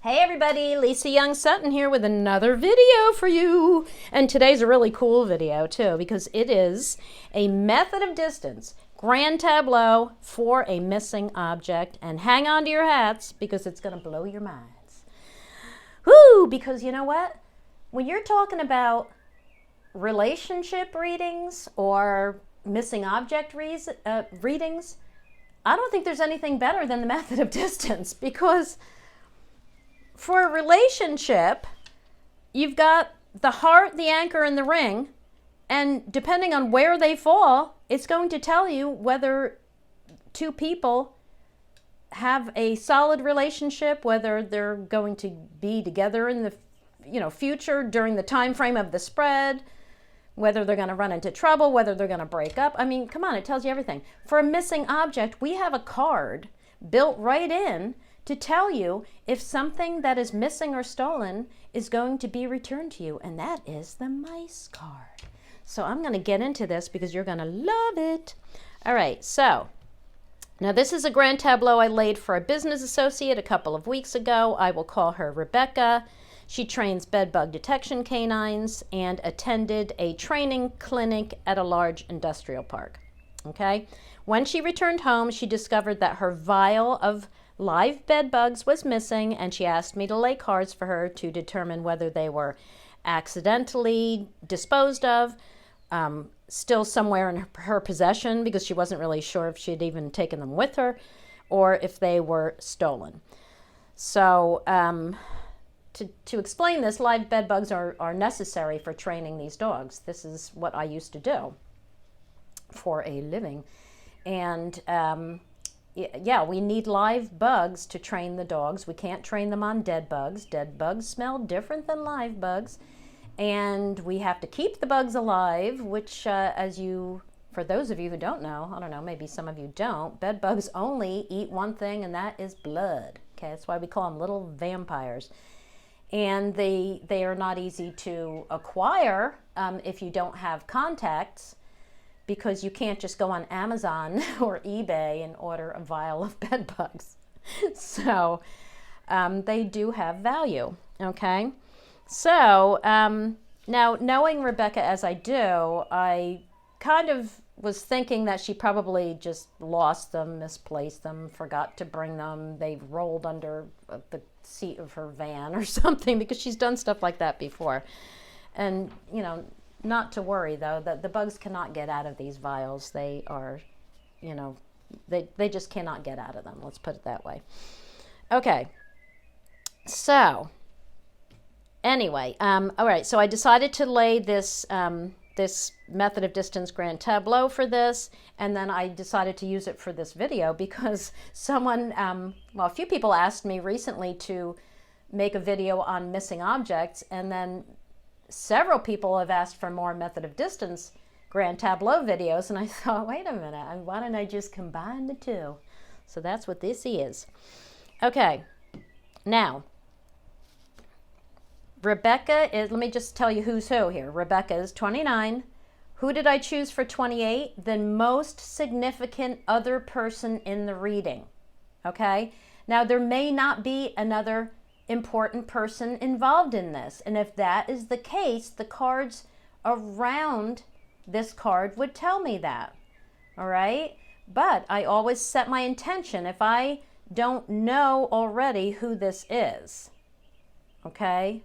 Hey everybody, Lisa Young Sutton here with another video for you. And today's a really cool video too because it is a method of distance grand tableau for a missing object. And hang on to your hats because it's going to blow your minds. Whoo! Because you know what? When you're talking about relationship readings or missing object readings, I don't think there's anything better than the method of distance, because for a relationship, you've got the heart, the anchor, and the ring, and depending on where they fall, it's going to tell you whether two people have a solid relationship, whether they're going to be together in the future during the time frame of the spread, whether they're going to run into trouble, whether they're going to break up. I mean, come on, it tells you everything. For a missing object, we have a card built right in to tell you if something that is missing or stolen is going to be returned to you, and that is the mice card. So I'm going to get into this because you're going to love it. All right, so now this is a grand tableau I laid for a business associate a couple of weeks ago. I will call her Rebecca. She trains bedbug detection canines and attended a training clinic at a large industrial park. Okay? When she returned home, she discovered that her vial of live bedbugs was missing, and she asked me to lay cards for her to determine whether they were accidentally disposed of, still somewhere in her possession because she wasn't really sure if she had even taken them with her, or if they were stolen. So, to explain this, live bed bugs are necessary for training these dogs. This is what I used to do for a living. And yeah, we need live bugs to train the dogs. We can't train them on dead bugs. Dead bugs smell different than live bugs. And we have to keep the bugs alive, which for those of you who don't know, I don't know, maybe some of you don't, bed bugs only eat one thing, and that is blood. Okay, that's why we call them little vampires. And they are not easy to acquire if you don't have contacts, because you can't just go on Amazon or eBay and order a vial of bed bugs. So they do have value, okay? So now, knowing Rebecca as I do, I kind of was thinking that she probably just lost them, misplaced them, forgot to bring them. They rolled under the seat of her van or something, because she's done stuff like that before. And, not to worry, though, that the bugs cannot get out of these vials. They are, they just cannot get out of them. Let's put it that way. Okay. So, anyway, all right. So I decided to lay this this method of distance grand tableau for this, and then I decided to use it for this video because someone, a few people asked me recently to make a video on missing objects, and then several people have asked for more method of distance grand tableau videos, and I thought, wait a minute, why don't I just combine the two? So that's what this is. Okay, now Rebecca is, let me just tell you who's who here. Rebecca is 29. Who did I choose for 28? The most significant other person in the reading. Okay? Now, there may not be another important person involved in this. And if that is the case, the cards around this card would tell me that. All right? But I always set my intention if I don't know already who this is. Okay,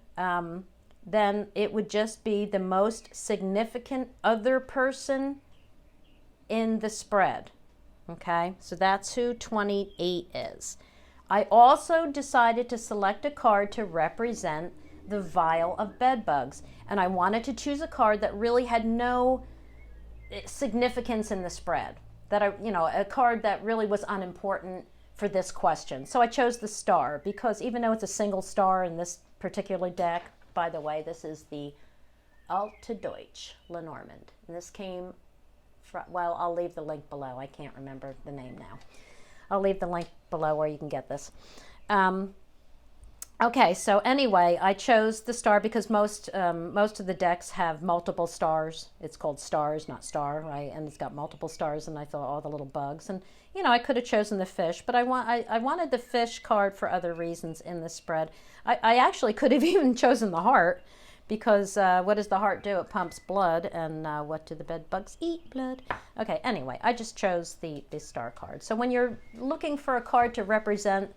then it would just be the most significant other person in the spread. Okay, so that's who 28 is. I also decided to select a card to represent the vial of bed bugs, and I wanted to choose a card that really had no significance in the spread, that a card that really was unimportant for this question. So I chose the star, because even though it's a single star in this particular deck, by the way, this is the Alte Deutsch Lenormand. And this came from, well, I'll leave the link below. I can't remember the name now. I'll leave the link below where you can get this. Okay, so anyway, I chose the star because most of the decks have multiple stars. It's called stars, not star, right? And it's got multiple stars, and I thought all the little bugs. And you know, I could have chosen the fish, but I wanted the fish card for other reasons in the spread. I actually could have even chosen the heart because what does the heart do? It pumps blood, and what do the bed bugs eat? Blood. Okay, anyway, I just chose the star card. So when you're looking for a card to represent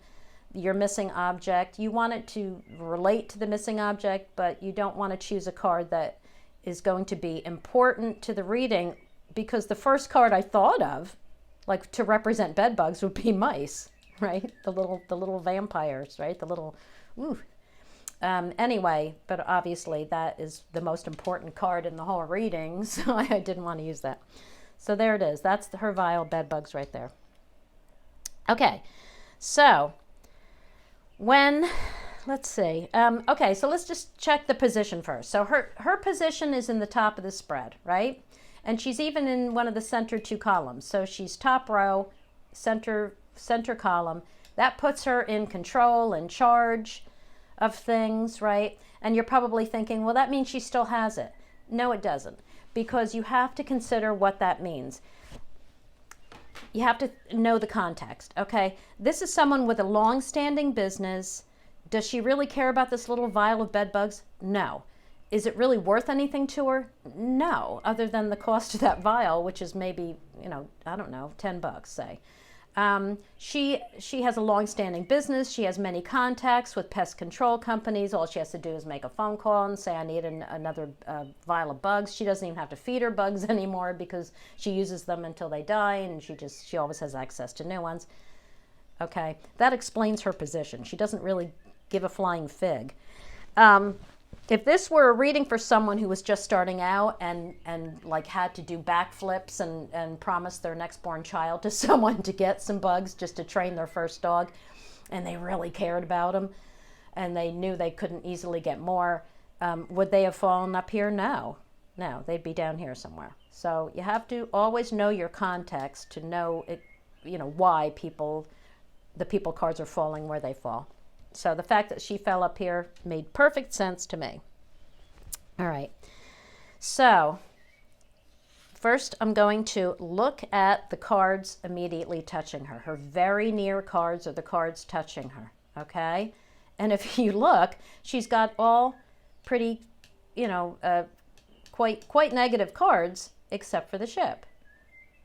your missing object, you want it to relate to the missing object, but you don't want to choose a card that is going to be important to the reading, because the first card I thought of, like to represent bed bugs, would be mice, right? The little vampires, right? The little, ooh. Anyway, but obviously that is the most important card in the whole reading, so I didn't want to use that. So there it is. That's her vial bed bugs right there. Okay, so let's see. Okay, so let's just check the position first. So her position is in the top of the spread, right? And she's even in one of the center two columns. So she's top row, center column. That puts her in control and charge of things, right? And you're probably thinking, well, that means she still has it. No, it doesn't, because you have to consider what that means. You have to know the context, okay? This is someone with a long-standing business. Does she really care about this little vial of bed bugs? No. Is it really worth anything to her? No, other than the cost of that vial, which is maybe, you know, I don't know, $10, say. She has a long-standing business. She has many contacts with pest control companies. All she has to do is make a phone call and say, I need another vial of bugs. She doesn't even have to feed her bugs anymore because she uses them until they die, and she always has access to new ones. Okay, that explains her position. She doesn't really give a flying fig. If this were a reading for someone who was just starting out and like had to do backflips and promise their next born child to someone to get some bugs just to train their first dog, and they really cared about them and they knew they couldn't easily get more, would they have fallen up here? No, they'd be down here somewhere. So you have to always know your context to know it, you know, why the people cards are falling where they fall. So the fact that she fell up here made perfect sense to me. All right. So first I'm going to look at the cards immediately touching her. Her very near cards are the cards touching her. Okay. And if you look, she's got all pretty, you know, quite negative cards except for the ship.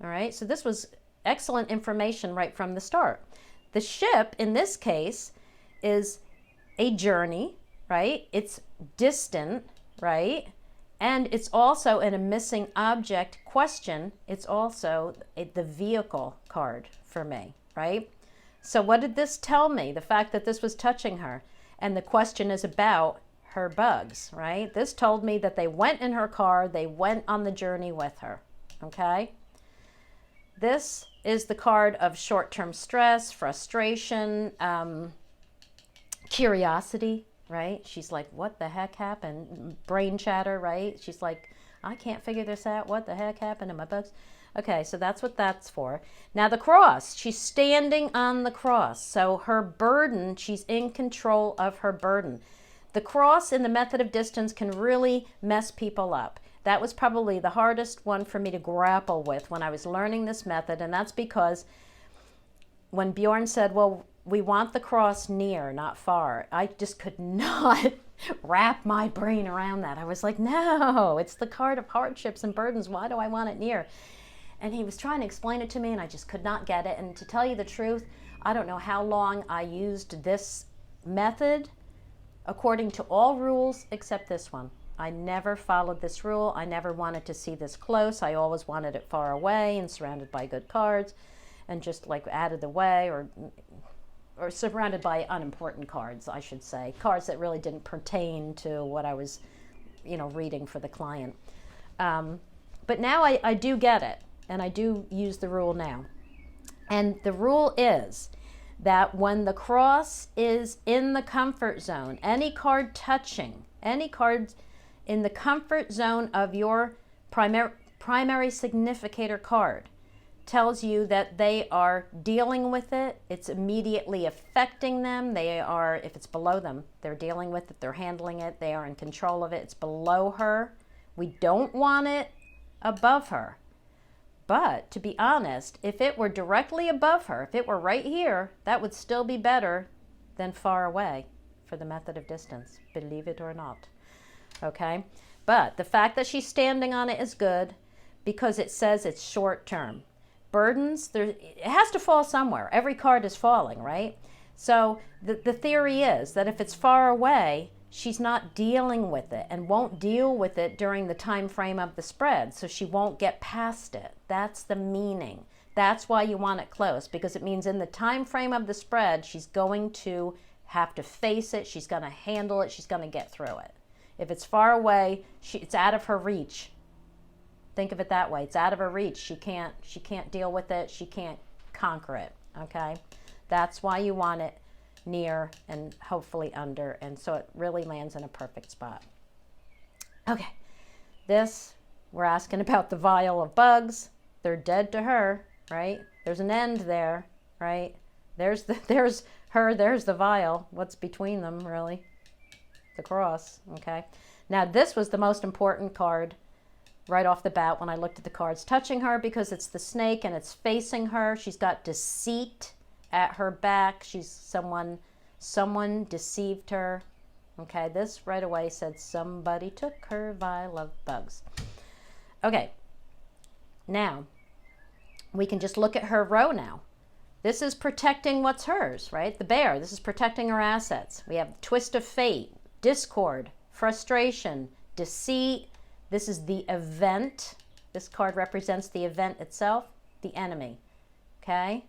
All right. So this was excellent information right from the start. The ship in this case is a journey, right? It's distant, right? And it's also in a missing object question. It's also the vehicle card for me, right? So what did this tell me? The fact that this was touching her and the question is about her bugs, right? This told me that they went in her car, they went on the journey with her, okay? This is the card of short-term stress, frustration, curiosity, right? She's like, what the heck happened? Brain chatter, right? She's like, I can't figure this out. What the heck happened to my bugs? Okay, so that's what that's for. Now the cross, she's standing on the cross. So her burden, she's in control of her burden. The cross in the method of distance can really mess people up. That was probably the hardest one for me to grapple with when I was learning this method, and that's because when Bjorn said, well, we want the cross near, not far, I just could not wrap my brain around that. I was like, no, it's the card of hardships and burdens. Why do I want it near? And he was trying to explain it to me, and I just could not get it. And to tell you the truth, I don't know how long I used this method according to all rules except this one. I never followed this rule. I never wanted to see this close. I always wanted it far away and surrounded by good cards and just like out of the way, or surrounded by unimportant cards, I should say. Cards that really didn't pertain to what I was, you know, reading for the client. But now I do get it, and I do use the rule now. And the rule is that when the cross is in the comfort zone, any card touching, any cards in the comfort zone of your primary significator card, tells you that they are dealing with it. It's immediately affecting them. They are, if it's below them, they're dealing with it, they're handling it, they are in control of it. It's below her. We don't want it above her. But to be honest, if it were directly above her, if it were right here, that would still be better than far away for the method of distance, believe it or not. Okay? But the fact that she's standing on it is good because it says it's short term. Burdens, it has to fall somewhere. Every card is falling, right? So the theory is that if it's far away, she's not dealing with it and won't deal with it during the time frame of the spread, so she won't get past it. That's the meaning. That's why you want it close, because it means in the time frame of the spread, she's going to have to face it, she's going to handle it, she's going to get through it. If it's far away, it's out of her reach. Think of it that way. It's out of her reach. She can't deal with it. She can't conquer it, okay? That's why you want it near and hopefully under, and so it really lands in a perfect spot. Okay, this, we're asking about the vial of bugs. They're dead to her, right? There's an end there, right? There's her, there's the vial. What's between them, really? The cross, okay? Now, this was the most important card right off the bat when I looked at the cards touching her, because it's the snake and it's facing her. She's got deceit at her back. She's someone deceived her. Okay, this right away said somebody took her vial of bugs. Okay, now we can just look at her row now. This is protecting what's hers, right? The bear, this is protecting her assets. We have twist of fate, discord, frustration, deceit. This is the event. This card represents the event itself, the enemy. Okay?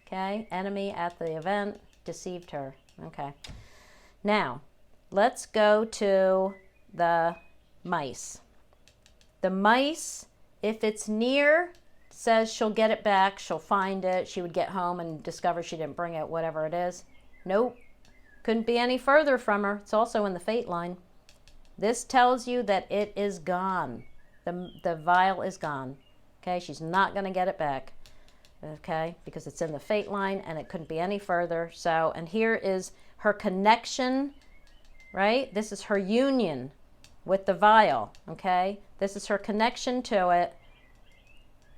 Okay, enemy at the event, deceived her. Okay. Now, let's go to the mice. The mice, if it's near, says she'll get it back, she'll find it, she would get home and discover she didn't bring it, whatever it is. Nope. Couldn't be any further from her. It's also in the fate line. This tells you that it is gone. The vial is gone. Okay, she's not going to get it back. Okay, because it's in the fate line and it couldn't be any further. So, and here is her connection, right? This is her union with the vial. Okay, this is her connection to it.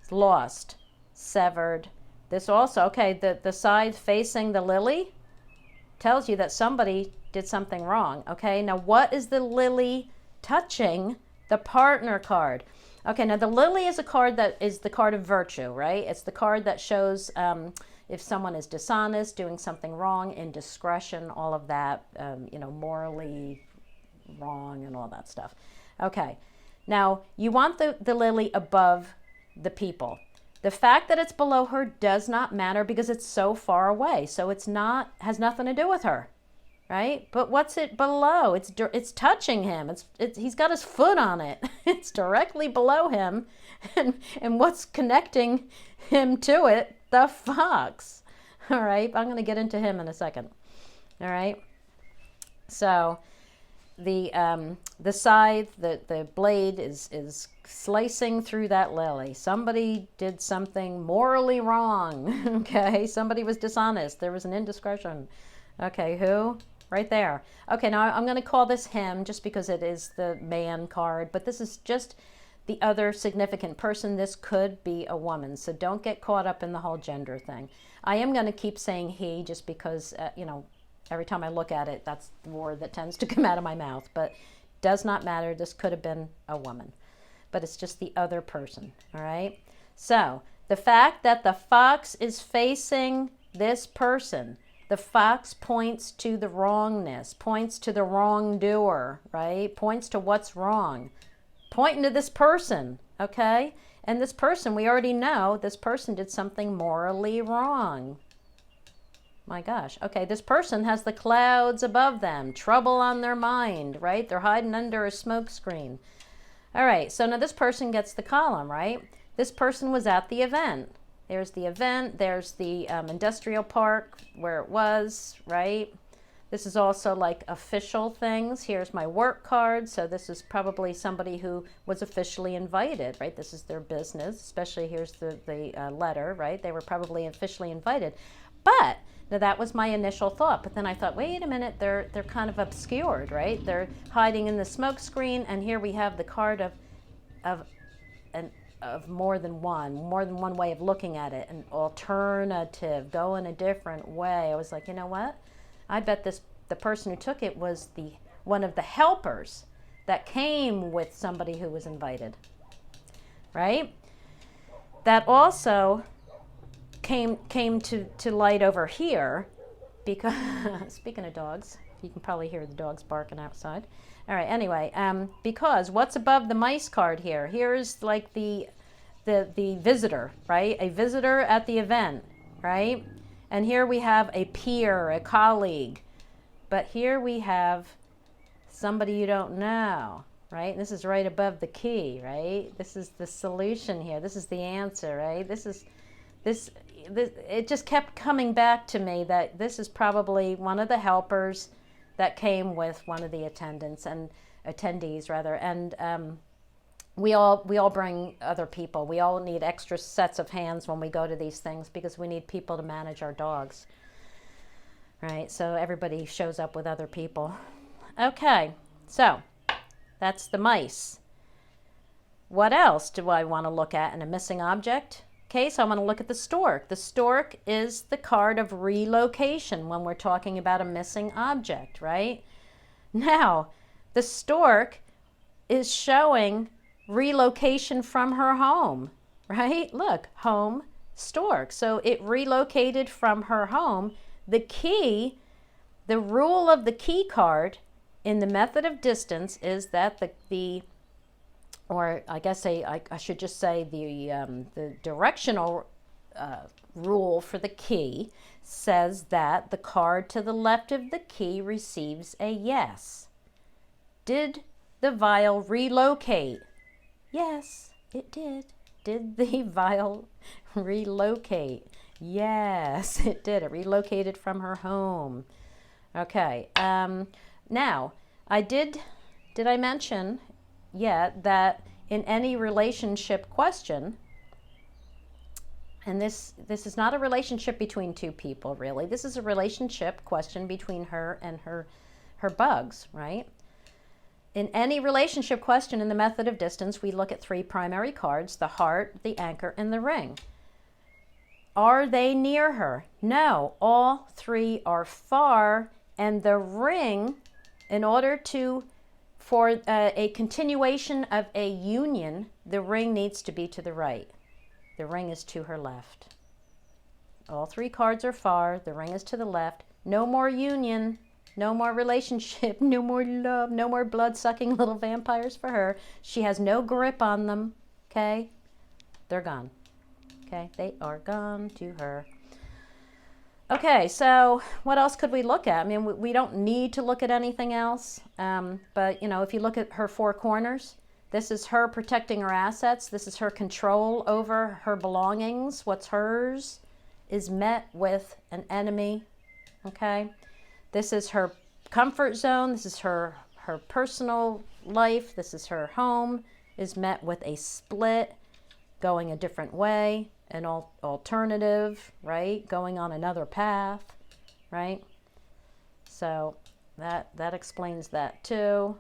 It's lost, severed. This also, okay, the side facing the lily tells you that somebody did something wrong. Okay, now what is the lily touching? The partner card. Okay, now the lily is a card that is the card of virtue, right? It's the card that shows if someone is dishonest, doing something wrong, indiscretion, all of that, morally wrong and all that stuff. Okay, now you want the lily above the people. The fact that it's below her does not matter because it's so far away. So it's not, has nothing to do with her, right? But what's it below? It's touching him. He's got his foot on it. It's directly below him. And what's connecting him to it? The fox. All right, I'm going to get into him in a second. All right. So the scythe, the blade is slicing through that lily. Somebody did something morally wrong. Okay, somebody was dishonest. There was an indiscretion. Okay, who? Right there. Okay, now I'm going to call this him just because it is the man card, but this is just the other significant person. This could be a woman, so don't get caught up in the whole gender thing. I am going to keep saying he just because, every time I look at it, that's the word that tends to come out of my mouth, but does not matter. This could have been a woman, but it's just the other person, all right? So the fact that the fox is facing this person, the fox points to the wrongness, points to the wrongdoer, right? Points to what's wrong, pointing to this person, okay? And this person, we already know this person did something morally wrong. My gosh. Okay, this person has the clouds above them, trouble on their mind, right? They're hiding under a smoke screen. All right, so now this person gets the column, right? This person was at the event. There's the event, there's the industrial park where it was, right? This is also like official things. Here's my work card. So this is probably somebody who was officially invited, right? This is their business, especially here's the letter, right? They were probably officially invited. But now that was my initial thought. But then I thought, wait a minute, they're kind of obscured, right? They're hiding in the smoke screen. And here we have the card of more than one way of looking at it, an alternative, go in a different way. I was like, you know what? I bet the person who took it was one of the helpers that came with somebody who was invited, right? That also came to light over here because, speaking of dogs, you can probably hear the dogs barking outside. All right, anyway, because what's above the mice card here? Here's like the visitor, right? A visitor at the event, right? And here we have a peer, a colleague. But here we have somebody you don't know, right? This is right above the key, right? This is the solution here. This is the answer, right? This it just kept coming back to me that this is probably one of the helpers that came with one of the attendees rather. And we all bring other people. We all need extra sets of hands when we go to these things because we need people to manage our dogs, right? So everybody shows up with other people. Okay, so that's the mice. What else do I want to look at in a missing object? Okay, so I want to look at the stork. The stork is the card of relocation when we're talking about a missing object, right? Now, the stork is showing relocation from her home, right? Look, home, stork. So it relocated from her home. The key, the rule of the key card in the method of distance is that or I guess I should just say the directional rule for the key says that the card to the left of the key receives a yes. Did the vial relocate? Yes, it did. Did the vial relocate? Yes, it did. It relocated from her home. Okay. Now, did I mention yet that in any relationship question, and this is not a relationship between two people, really. This is a relationship question between her and her bugs, right? In any relationship question in the method of distance, we look at three primary cards: the heart, the anchor, and the ring. Are they near her? No, all three are far, and the ring, in order for a continuation of a union, the ring needs to be to the right. The ring is to her left. All three cards are far, the ring is to the left. No more union, no more relationship, no more love, no more blood-sucking little vampires for her. She has no grip on them, okay? They're gone, okay? They are gone to her. Okay, so what else could we look at? I mean, we don't need to look at anything else, but, you know, if you look at her four corners, this is her protecting her assets. This is her control over her belongings. What's hers is met with an enemy, okay? This is her comfort zone. This is her personal life. This is her home, is met with a split, going a different way, an alternative, right? Going on another path, right? So that explains that too.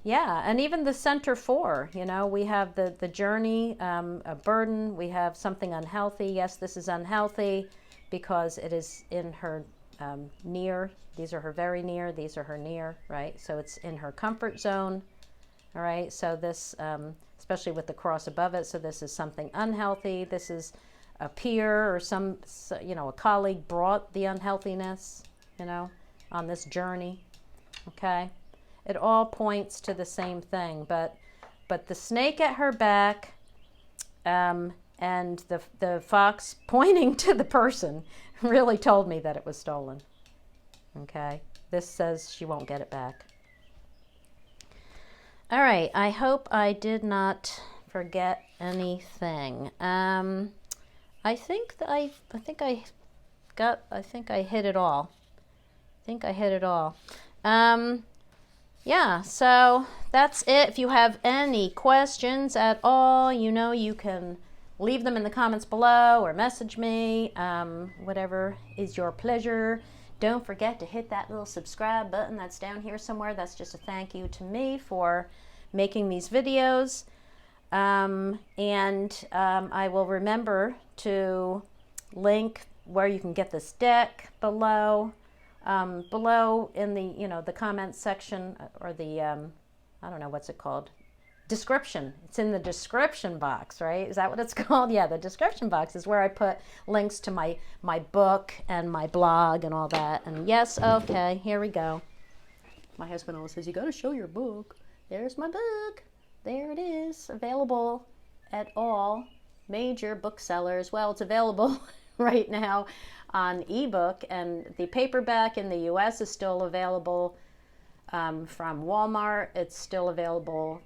Yeah, and even the center four, you know, we have the journey, a burden, we have something unhealthy. Yes, this is unhealthy because it is in her near. These are her very near, these are her near, right? So it's in her comfort zone, all right? So this, especially with the cross above it, so this is something unhealthy. This is a peer or a colleague brought the unhealthiness, you know, on this journey, okay? It all points to the same thing, but the snake at her back and the fox pointing to the person really told me that it was stolen, okay? This says she won't get it back. All right, I hope I did not forget anything. I think I I think I hit it all. Yeah, so that's it. If you have any questions at all, you know, you can leave them in the comments below or message me, whatever is your pleasure. Don't forget to hit that little subscribe button that's down here somewhere. That's just a thank you to me for making these videos. I will remember to link where you can get this deck below. Below in the, you know, the comments section, or the, I don't know, what's it called? Description. It's in the description box, right? Is that what it's called? Yeah, the description box is where I put links to my book and my blog and all that. And yes, okay, here we go. My husband always says, you got to show your book. There's my book. There it is, available at all major booksellers. Well, it's available right now on ebook, and the paperback in the US is still available from Walmart. It's still available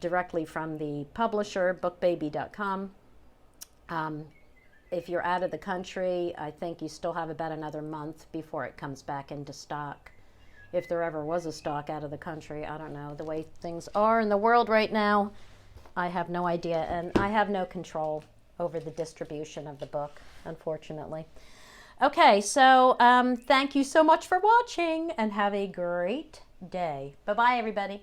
directly from the publisher, bookbaby.com. If you're out of the country, I think you still have about another month before it comes back into stock. If there ever was a stock out of the country, I don't know. The way things are in the world right now, I have no idea, and I have no control over the distribution of the book, unfortunately. Okay, so thank you so much for watching, and have a great day. Bye-bye, everybody.